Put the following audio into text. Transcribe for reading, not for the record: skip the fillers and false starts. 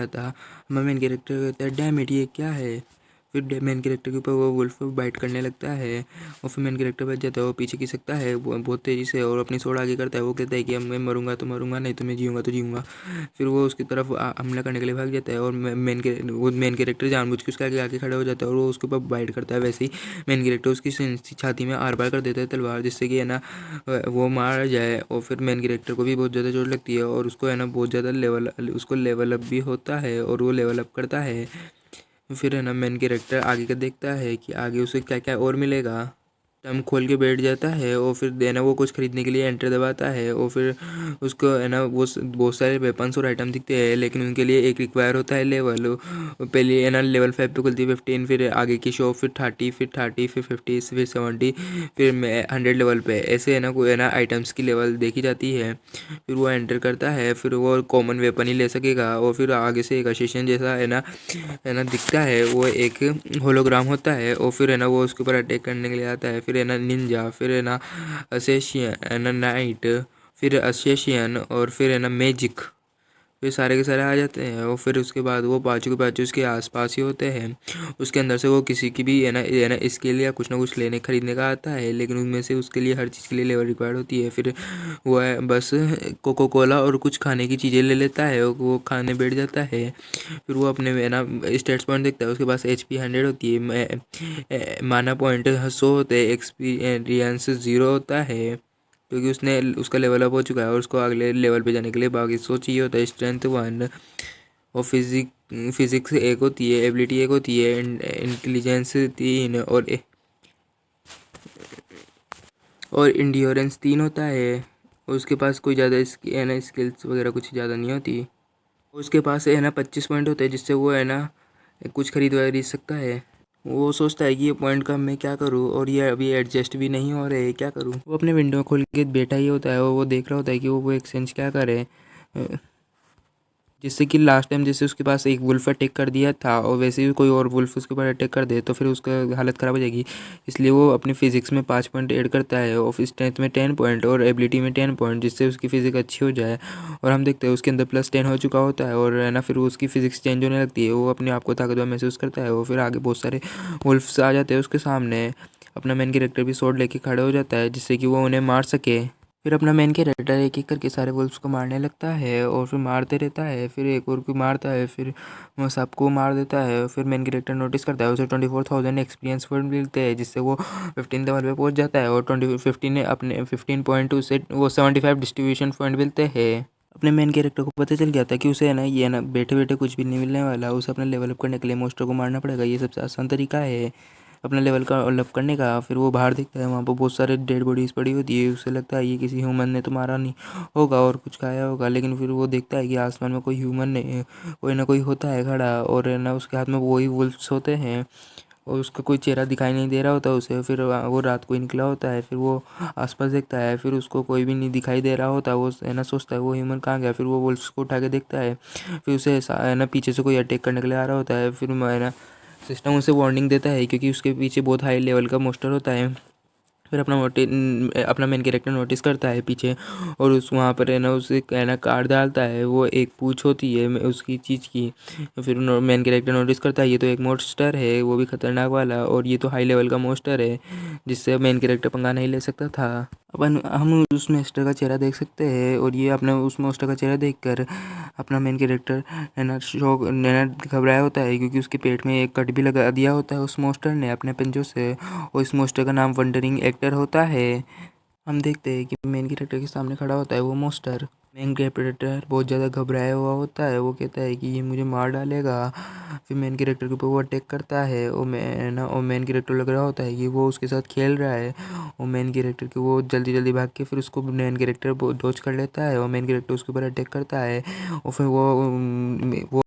रहा था। हमारा मेन कैरेक्टर कहता है डैम इट, ये क्या है। फिर मेन कैरेक्टर के ऊपर वो वुल्फ बाइट करने लगता है और फिर मेन कैरेक्टर बच जाता है। वो पीछे खिसकता सकता है बहुत तेज़ी से और अपनी सोड आगे करता है। वो कहता है कि अब मैं मरूंगा तो मरूंगा, नहीं तो मैं जीऊँगा तो जीऊँगा। फिर वो उसकी तरफ हमला करने के लिए भाग जाता है और मेन कैरेक्टर जानबूझ के उसके आगे आके खड़ा हो जाता है और वो उसके ऊपर बाइट करता है। वैसे ही मेन कैरेक्टर उसकी छाती में आर पार कर देता है तलवार, जिससे कि है ना वो मार जाए। और फिर मेन कैरेक्टर को भी बहुत ज़्यादा चोट लगती है और उसको है ना बहुत ज़्यादा लेवल अप भी होता है और वो लेवल अप करता है। फिर है ना मेन कैरेक्टर आगे का देखता है कि आगे उसे क्या क्या और मिलेगा। टर्म खोल के बैठ जाता है और फिर है ना वो कुछ खरीदने के लिए एंटर दबाता है और फिर उसको है ना वो बहुत सारे वेपन्स और आइटम दिखते हैं, लेकिन उनके लिए एक रिक्वायर होता है लेवल। पहले है ना लेवल 5 पे खुलती है 15, फिर आगे की शॉप, फिर 30, फिर 30, फिर 50, फिर 70, फिर 100 लेवल पे ऐसे है ना कोई है ना आइटम्स की लेवल देखी जाती है। फिर वो एंटर करता है, फिर वो कॉमन वेपन ही ले सकेगा और फिर आगे से एक असिस्टेंट जैसा है ना दिखता है, वो एक होलोग्राम होता है और फिर है ना वो उसके ऊपर अटैक करने के लिए आता है। फिर है ना निंजा, फिर है ना असेशियन, है ना नाइट, फिर असेशियन और फिर है ना मैजिक, फिर सारे के सारे आ जाते हैं। और फिर उसके बाद वो पाँचों के पाँचों उसके आसपास ही होते हैं। उसके अंदर से वो किसी की भी है ना इसके लिए कुछ ना कुछ लेने खरीदने का आता है, लेकिन उनमें से उसके लिए हर चीज़ के लिए लेवल रिक्वायर्ड होती है। फिर वो है बस कोको कोला और कुछ खाने की चीज़ें ले लेता है और वो खाने बैठ जाता है। फिर वो अपने है ना स्टेट्स पॉइंट देखता है, उसके पास HP 100 होती है, माना पॉइंट 100 होते हैं, एक्सपीरियंस 0 होता है क्योंकि उसने उसका लेवल अप हो चुका है और उसको अगले लेवल पे जाने के लिए बाकी 100 चाहिए होता है। स्ट्रेंथ 1 और फिजिक्स 1 होती है, एबिलिटी 1 होती है, इंटेलिजेंस 3 और इंड्योरेंस 3 होता है। और उसके पास कोई ज़्यादा है ना स्किल्स वगैरह कुछ ज़्यादा नहीं होती। उसके पास है ना 25 पॉइंट होते हैं, जिससे वो है ना कुछ खरीद सकता है। वो सोचता है कि ये पॉइंट का मैं क्या करूँ और ये अभी एडजस्ट भी नहीं हो रहे, क्या करूँ। वो अपने विंडो खोल के बैठा ही होता है और वो देख रहा होता है कि वो एक्सचेंज क्या करे, जिससे कि लास्ट टाइम जैसे उसके पास एक वुल्फ अटैक कर दिया था और वैसे ही कोई और वुल्फ उसके ऊपर अटैक कर दे तो फिर उसका हालत ख़राब हो जाएगी। इसलिए वो अपनी फिजिक्स में 5 पॉइंट ऐड करता है और स्ट्रेंथ में 10 पॉइंट और एबिलिटी में 10 पॉइंट, जिससे उसकी फिजिक्स अच्छी हो जाए। और हम देखते हैं उसके अंदर +10 हो चुका होता है और है ना फिर उसकी फिजिक्स चेंज होने लगती है, वो अपने आप को ताकतवर महसूस करता है। और फिर आगे बहुत सारे वुल्फ्स आ जाते हैं उसके सामने। अपना मेन कैरेक्टर भी स्वॉर्ड लेके खड़ा हो जाता है, जिससे कि वो उन्हें मार सके। फिर अपना मेन कैरेक्टर एक एक करके सारे वुल्फ्स को मारने लगता है और फिर मारते रहता है, फिर एक और को मारता है, फिर वो सबको मार देता है। फिर मेन कैरेक्टर नोटिस करता है उसे 24,000 एक्सपीरियंस पॉइंट मिलते हैं, जिससे वो 15 लेवल पे पहुंच जाता है और 15 अपने 15.2 से वो 75 डिस्ट्रीब्यूशन पॉइंट मिलते हैं। अपने मेन कैरेक्टर को पता चल गया था कि उसे है ना ये ना बैठे बैठे कुछ भी नहीं मिलने वाला, उसे अपना लेवल अप करने के लिए मोस्टर को मारना पड़ेगा। ये सबसे आसान तरीका है अपना लेवल का अप करने का। फिर वो बाहर देखता है, वहाँ पर बहुत सारे डेड बॉडीज़ पड़ी होती है। उसे लगता है ये किसी ह्यूमन ने तो मारा नहीं होगा और कुछ खाया होगा, लेकिन फिर वो देखता है कि आसमान में कोई ह्यूमन नहीं, कोई ना कोई होता है खड़ा और है ना उसके हाथ में वही वुल्फ्स होते हैं और उसका कोई चेहरा दिखाई नहीं दे रहा होता उसे। फिर वो रात को ही निकला होता है। फिर वो आसपास देखता है, फिर उसको कोई भी नहीं दिखाई दे रहा होता। वो है ना सोचता है वो ह्यूमन कहाँ गया। फिर वो वुल्फ्स को उठा के देखता है, फिर उसे है ना पीछे से कोई अटैक करने के लिए आ रहा होता है। फिर है ना सिस्टम उसे वार्निंग देता है क्योंकि उसके पीछे बहुत हाई लेवल का मोस्टर होता है। फिर अपना मेन कैरेक्टर नोटिस करता है पीछे और उस वहाँ पर है ना उसे है ना कार्ड डालता है, वो एक पूंछ होती है उसकी चीज़ की। फिर मेन कैरेक्टर नोटिस करता है ये तो एक मोस्टर है, वो भी खतरनाक वाला, और ये तो हाई लेवल का मोस्टर है जिससे मेन कैरेक्टर पंगा नहीं ले सकता था। अपन हम उस मोस्टर का चेहरा देख सकते हैं और ये अपने उस मोस्टर का चेहरा देखकर अपना मेन कैरेक्टर है ना शौक है ना घबराया होता है, क्योंकि उसके पेट में एक कट भी लगा दिया होता है उस मोस्टर ने अपने पंजों से, और इस मोस्टर का नाम वंडरिंग एक्टर होता है। हम देखते हैं कि मेन कैरेक्टर के सामने खड़ा होता है वो मोस्टर। मेन कैरेक्टर बहुत ज़्यादा घबराया हुआ होता है, वो कहता है कि ये मुझे मार डालेगा। फिर मेन कैरेक्टर के ऊपर वो अटैक करता है और मेन कैरेक्टर लग रहा होता है कि वो उसके साथ खेल रहा है, और मेन कैरेक्टर के वो जल्दी जल्दी भाग के फिर उसको मेन कैरेक्टर डॉज कर लेता है और मेन कैरेक्टर उसके ऊपर अटैक करता है। और फिर वो